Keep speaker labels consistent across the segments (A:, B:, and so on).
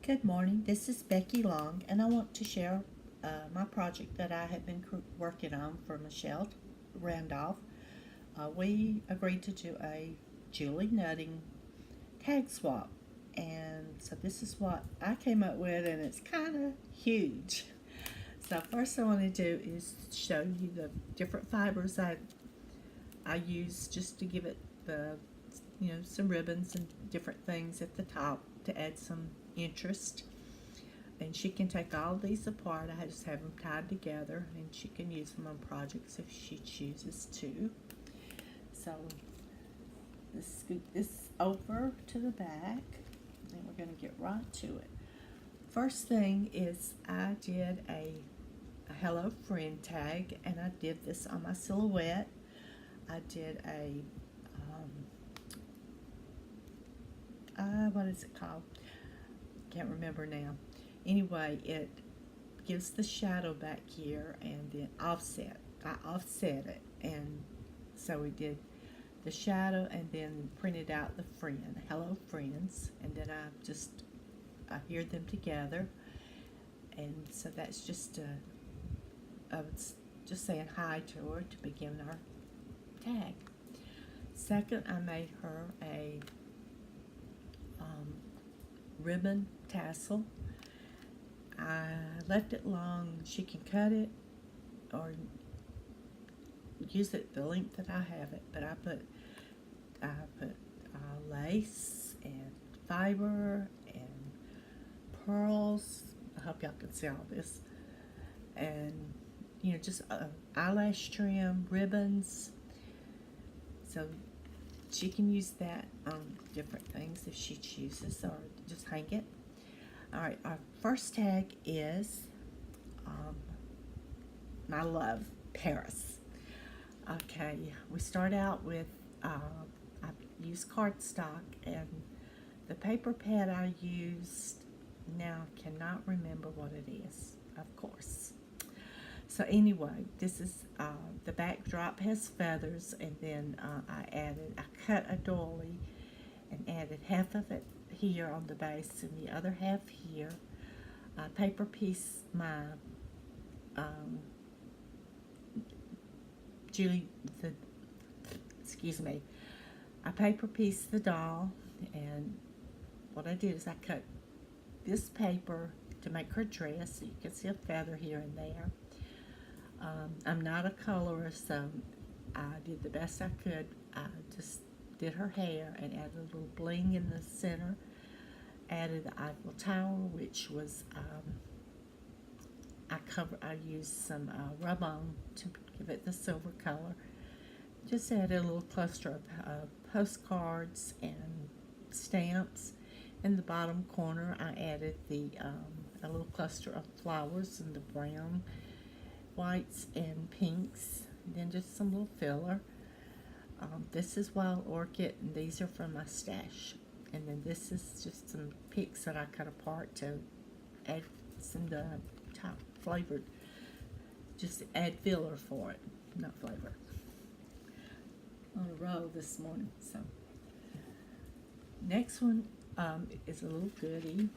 A: Good morning. This is Becky Long, and I want to share my project that I have been working on for Michelle Randolph. We agreed to do a Julie Nutting tag swap, and so this is what I came up with, and it's kind of huge. So first, I want to do is show you the different fibers I use just to give it the some ribbons and different things at the top to add some interest. And she can take all these apart. I just have them tied together, and she can use them on projects if she chooses to. So let's scoot this over to the back, and we're going to get right to it. First thing is I did a Hello Friend tag, and I did this on my silhouette. I did a what is it called? Can't remember now. Anyway, it gives the shadow back here and then offset. I offset it, and so we did the shadow and then printed out the friend, hello friends, and then I adhered them together, and so that's just I was just saying hi to her to begin our tag. Second, I made her a ribbon tassel. I left it long. She can cut it or use it the length that I have it, but I put lace and fiber and pearls. I hope y'all can see all this, and just eyelash trim, ribbons. So she can use that on different things if she chooses, or just hang it. All right, our first tag is my love, Paris. Okay, we start out with, I used cardstock, and the paper pad I used, now cannot remember what it is, of course. So anyway, this is, the backdrop has feathers, and then I cut a doily and added half of it here on the base and the other half here. I paper piece my I paper piece the doll, and what I did is I cut this paper to make her dress, so you can see a feather here and there. I'm not a colorist, so I did the best I could. I just did her hair and added a little bling in the center. Added the Eiffel Tower, which was I used some rub-on to give it the silver color. Just added a little cluster of postcards and stamps. In the bottom corner, I added a little cluster of flowers in the brown, whites, and pinks. And then just some little filler. This is Wild Orchid, and these are from my stash. And then this is just some picks that I cut apart to add some top flavored, just add filler for it, not flavor. On a roll this morning. So next one is a little goodie.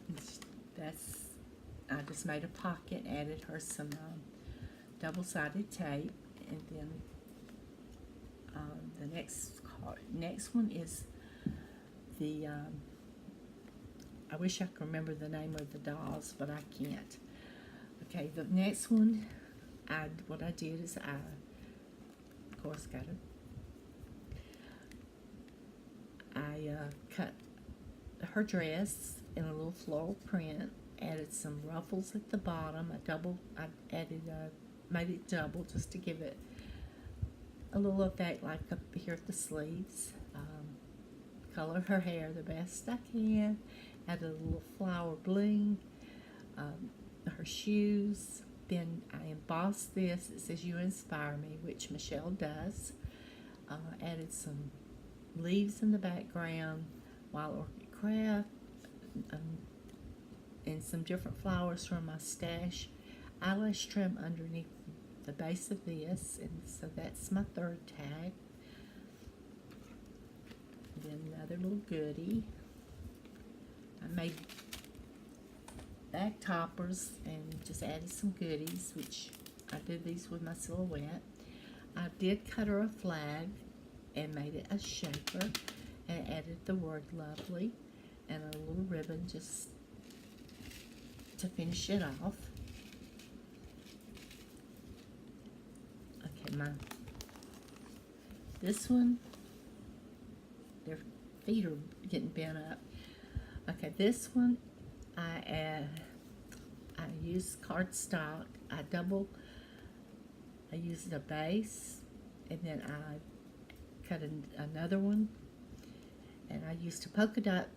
A: I just made a pocket, added her some double-sided tape, and then the next one is the I wish I could remember the name of the dolls, but I can't. Okay, the next one, what I did is I, of course, cut her dress in a little floral print, added some ruffles at the bottom. Made it double just to give it a little effect, like up here at the sleeves. Colored her hair the best I can. Added a little flower bling. Her shoes. Then I embossed this. It says "You inspire me," which Michelle does. Added some leaves in the background, Wild Orchid Craft, and some different flowers from my stash. Eyelash trim underneath the base of this, and so that's my third tag. Then another little goodie. I made flag toppers and just added some goodies, which I did these with my silhouette. I did cut her a flag and made it a shaper and added the word lovely and a little ribbon just to finish it off. Okay, this one, their feet are getting bent up. Okay, this one I used cardstock. I used a base, and then I cut another one, and I used a polka dot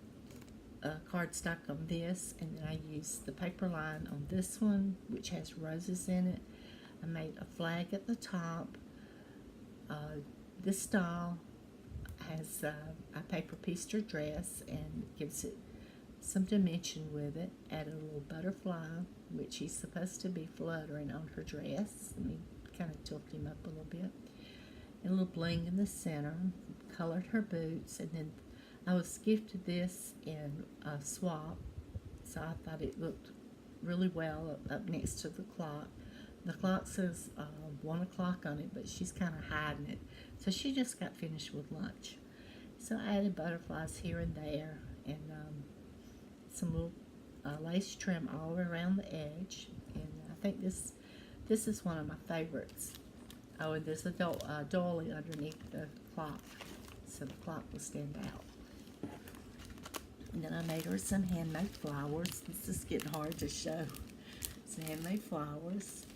A: cardstock on this, and then I used the paper line on this one, which has roses in it. I made a flag at the top. This style has I paper pieced her dress and gives it some dimension with it. Add a little butterfly, which he's supposed to be fluttering on her dress. Let me kind of tilt him up a little bit. And a little bling in the center. Colored her boots, and then I was gifted this in a swap, so I thought it looked really well up next to the clock. The clock says 1 o'clock on it, but she's kind of hiding it. So she just got finished with lunch. So I added butterflies here and there, and some little lace trim all around the edge. And I think this is one of my favorites. Oh, and there's a dolly underneath the clock, so the clock will stand out. And then I made her some handmade flowers. This is getting hard to show. Some handmade flowers.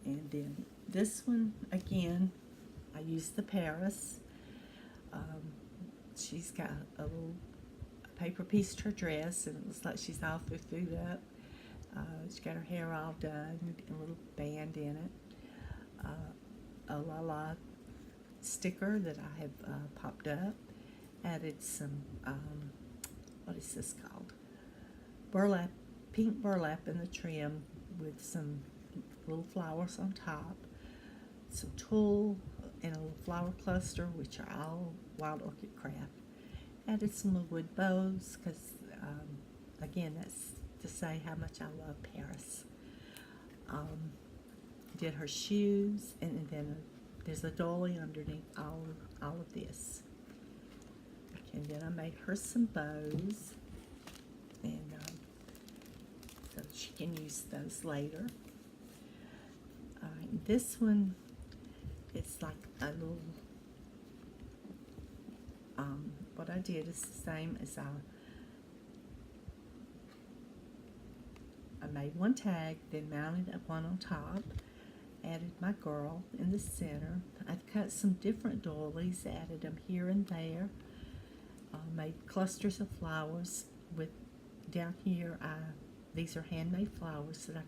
A: And then this one, again, I used the Paris. She's got a little paper pieced her dress, and it looks like she's all foofed up. She's got her hair all done, and a little band in it. A la sticker that I have popped up. Added some, what is this called? Burlap, pink burlap in the trim with some little flowers on top. Some tulle and a little flower cluster, which are all wild orchid craft. Added some little wood bows, because, again, that's to say how much I love Paris. Did her shoes, and then there's a dolly underneath all of this. Okay, and then I made her some bows, and so she can use those later. This one, it's like a little, what I did is the same as I made one tag, then mounted one on top, added my girl in the center. I cut some different doilies, added them here and there, made clusters of flowers with, down here, these are handmade flowers that I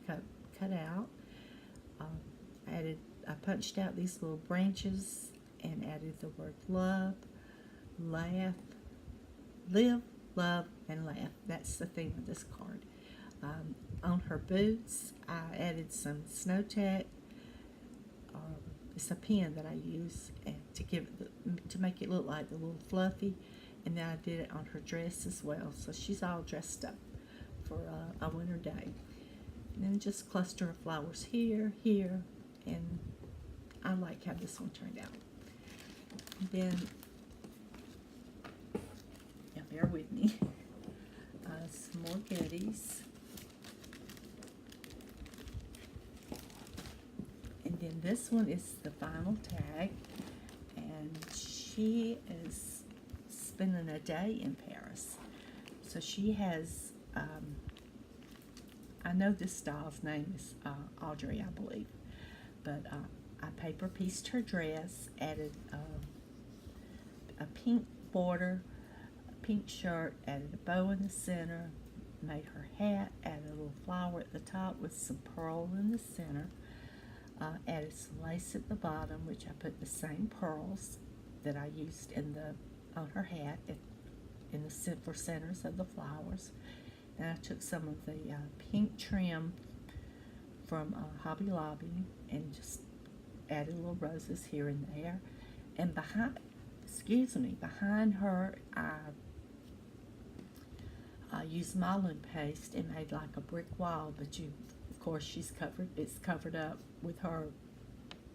A: cut out. I punched out these little branches and added the word love, laugh, live, love, and laugh. That's the theme of this card. On her boots, I added some Snow Tech. It's a pen that I use to make it look like a little fluffy, and then I did it on her dress as well. So she's all dressed up for a winter day. And then just cluster of flowers here, and I like how this one turned out. And then, now bear with me, some more goodies. And then this one is the final tag, and she is spending a day in Paris. So she has, I know this style's name is Audrey, I believe, but I paper pieced her dress, added a pink border, a pink shirt, added a bow in the center, made her hat, added a little flower at the top with some pearl in the center, added some lace at the bottom, which I put the same pearls that I used on her hat in the centers of the flowers. And I took some of the pink trim from Hobby Lobby and just added little roses here and there. And behind her, I used myelin paste and made like a brick wall, but of course, it's covered up with her,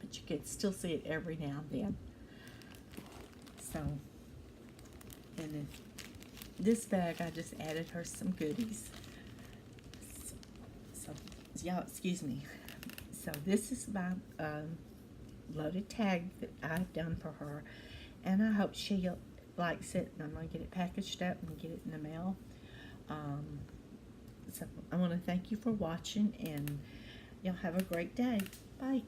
A: but you can still see it every now and then. So, and then this bag, I just added her some goodies. So y'all, excuse me. So this is my loaded tag that I've done for her, and I hope she likes it, and I'm going to get it packaged up and get it in the mail. So I want to thank you for watching, and y'all have a great day. Bye.